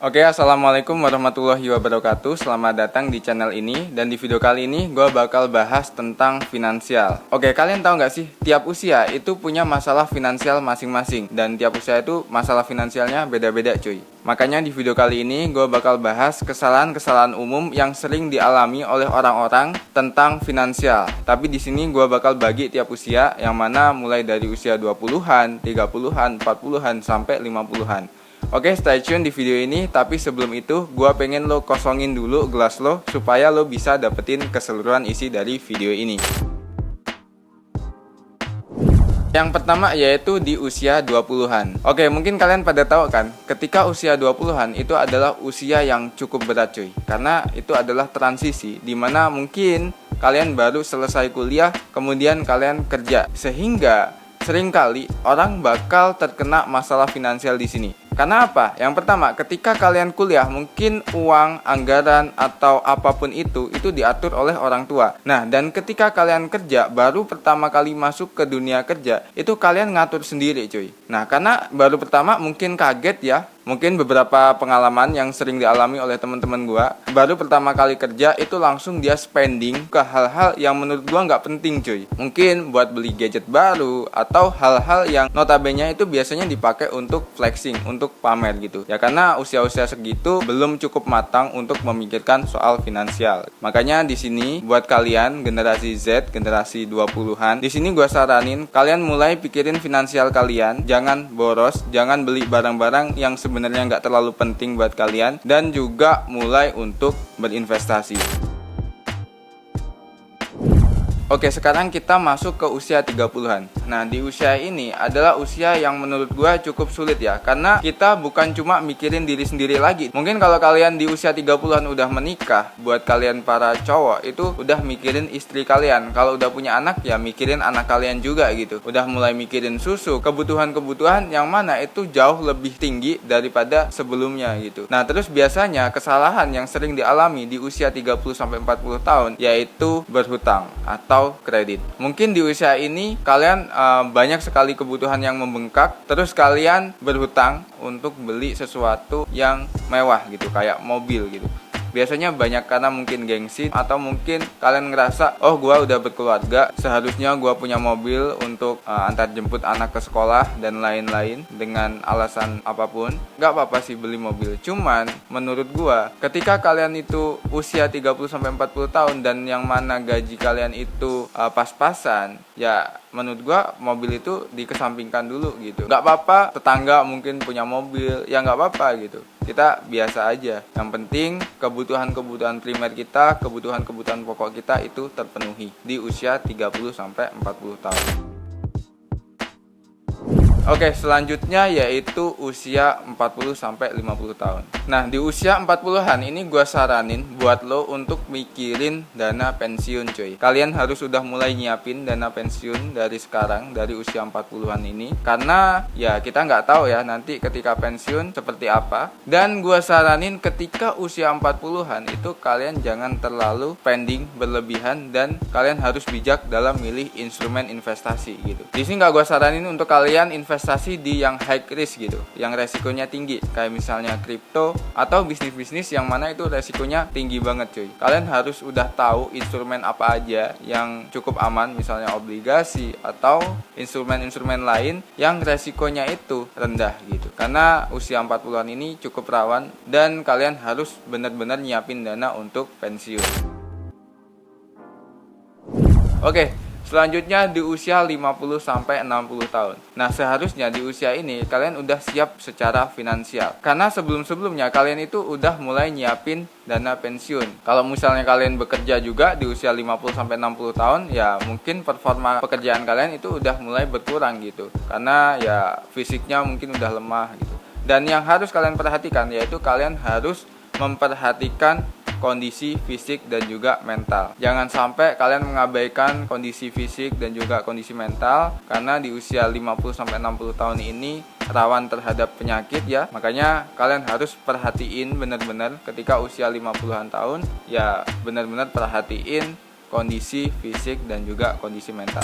Assalamualaikum warahmatullahi wabarakatuh. Selamat datang di channel ini. Dan di video kali ini gue bakal bahas tentang finansial. Kalian tahu nggak sih, tiap usia itu punya masalah finansial masing-masing. Dan tiap usia itu masalah finansialnya beda-beda cuy. Makanya di video kali ini gue bakal bahas kesalahan-kesalahan umum yang sering dialami oleh orang-orang tentang finansial. Tapi di sini gue bakal bagi tiap usia, yang mana mulai dari usia 20-an, 30-an, 40-an, sampai 50-an. Stay tune di video ini. Tapi sebelum itu, gue pengen lo kosongin dulu gelas lo, supaya lo bisa dapetin keseluruhan isi dari video ini. Yang pertama yaitu di usia 20-an. Mungkin kalian pada tahu kan, ketika usia 20-an itu adalah usia yang cukup berat cuy. Karena itu adalah transisi, dimana mungkin kalian baru selesai kuliah, kemudian kalian kerja. Sehingga seringkali orang bakal terkena masalah finansial di sini. Karena apa? Yang pertama, ketika kalian kuliah, mungkin uang, anggaran, atau apapun itu diatur oleh orang tua. Nah, dan ketika kalian kerja, baru pertama kali masuk ke dunia kerja, itu kalian ngatur sendiri cuy. Nah, karena baru pertama mungkin kaget ya. Mungkin beberapa pengalaman yang sering dialami oleh teman-teman gua, baru pertama kali kerja itu langsung dia spending ke hal-hal yang menurut gua nggak penting cuy. Mungkin buat beli gadget baru, atau hal-hal yang notabene itu biasanya dipakai untuk flexing, untuk pamer gitu. Ya karena usia-usia segitu belum cukup matang untuk memikirkan soal finansial. Makanya di sini buat kalian generasi Z, generasi 20-an, di sini gua saranin kalian mulai pikirin finansial kalian, jangan boros, jangan beli barang-barang yang sebenarnya nggak terlalu penting buat kalian, dan juga mulai untuk berinvestasi. Sekarang kita masuk ke usia 30-an. Nah, di usia ini adalah usia yang menurut gue cukup sulit ya. Karena kita bukan cuma mikirin diri sendiri lagi. Mungkin kalau kalian di usia 30-an udah menikah, buat kalian para cowok itu udah mikirin istri kalian. Kalau udah punya anak ya mikirin anak kalian juga gitu. Udah mulai mikirin susu, kebutuhan-kebutuhan yang mana itu jauh lebih tinggi daripada sebelumnya gitu. Nah, terus biasanya kesalahan yang sering dialami di usia 30-40 tahun yaitu berhutang atau kredit. Mungkin di usia ini kalian banyak sekali kebutuhan yang membengkak, terus kalian berhutang untuk beli sesuatu yang mewah gitu, kayak mobil gitu. Biasanya banyak karena mungkin gengsi, atau mungkin kalian ngerasa, oh gua udah berkeluarga, seharusnya gua punya mobil untuk antar jemput anak ke sekolah dan lain-lain, dengan alasan apapun. Gak apa-apa sih beli mobil, cuman menurut gua ketika kalian itu usia 30-40 tahun dan yang mana gaji kalian itu pas-pasan, ya menurut gua mobil itu dikesampingkan dulu gitu. Gak apa-apa tetangga mungkin punya mobil, ya gak apa-apa gitu. Kita biasa aja. Yang penting kebutuhan-kebutuhan primer kita, kebutuhan-kebutuhan pokok kita itu terpenuhi di usia 30-40 tahun. Selanjutnya yaitu usia 40-50 tahun. Nah, di usia 40-an ini gue saranin buat lo untuk mikirin dana pensiun cuy. Kalian harus udah mulai nyiapin dana pensiun dari sekarang, dari usia 40-an ini. Karena ya kita nggak tahu ya nanti ketika pensiun seperti apa. Dan gue saranin ketika usia 40-an itu kalian jangan terlalu spending berlebihan, dan kalian harus bijak dalam milih instrumen investasi gitu. Di sini nggak gue saranin untuk kalian investasi di yang high risk gitu, yang resikonya tinggi, kayak misalnya kripto atau bisnis-bisnis yang mana itu resikonya tinggi banget cuy. Kalian harus udah tahu instrumen apa aja yang cukup aman, misalnya obligasi atau instrumen-instrumen lain yang resikonya itu rendah gitu. Karena usia 40-an ini cukup rawan, dan kalian harus benar-benar nyiapin dana untuk pensiun. Selanjutnya di usia 50-60 tahun. Nah, seharusnya di usia ini kalian udah siap secara finansial. Karena sebelum-sebelumnya kalian itu udah mulai nyiapin dana pensiun. Kalau misalnya kalian bekerja juga di usia 50-60 tahun, ya mungkin performa pekerjaan kalian itu udah mulai berkurang gitu. Karena ya fisiknya mungkin udah lemah gitu. Dan yang harus kalian perhatikan yaitu kalian harus memperhatikan kondisi fisik dan juga mental. Jangan sampai kalian mengabaikan kondisi fisik dan juga kondisi mental, karena di usia 50-60 tahun ini rawan terhadap penyakit ya. Makanya kalian harus perhatiin benar-benar ketika usia 50-an tahun, ya benar-benar perhatiin kondisi fisik dan juga kondisi mental.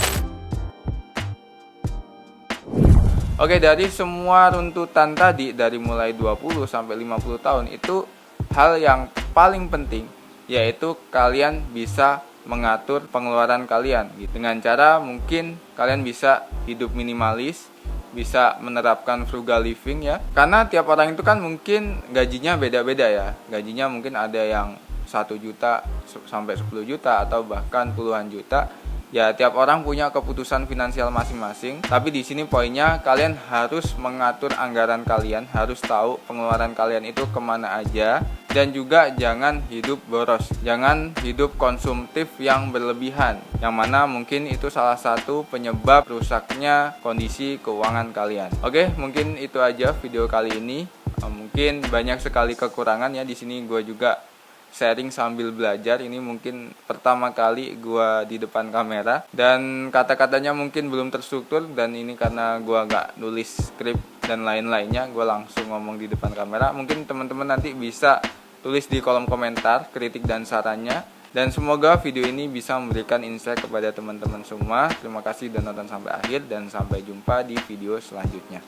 Oke, dari semua runtutan tadi, dari mulai 20 sampai 50 tahun, itu hal yang paling penting yaitu kalian bisa mengatur pengeluaran kalian gitu. Dengan cara mungkin kalian bisa hidup minimalis, bisa menerapkan frugal living ya. Karena tiap orang itu kan mungkin gajinya beda-beda ya. Gajinya mungkin ada yang 1 juta sampai 10 juta atau bahkan puluhan juta. Ya, tiap orang punya keputusan finansial masing-masing. Tapi di sini poinnya, kalian harus mengatur anggaran kalian, harus tahu pengeluaran kalian itu kemana aja. Dan juga jangan hidup boros, jangan hidup konsumtif yang berlebihan, yang mana mungkin itu salah satu penyebab rusaknya kondisi keuangan kalian. Oke, mungkin itu aja video kali ini. Mungkin banyak sekali kekurangan ya, di sini gue juga sharing sambil belajar. Ini mungkin pertama kali gue di depan kamera dan kata-katanya mungkin belum terstruktur, dan ini karena gue gak nulis skrip dan lain-lainnya, gue langsung ngomong di depan kamera. Mungkin teman-teman nanti bisa tulis di kolom komentar kritik dan sarannya, dan semoga video ini bisa memberikan insight kepada teman-teman semua. Terima kasih sudah nonton sampai akhir dan sampai jumpa di video selanjutnya.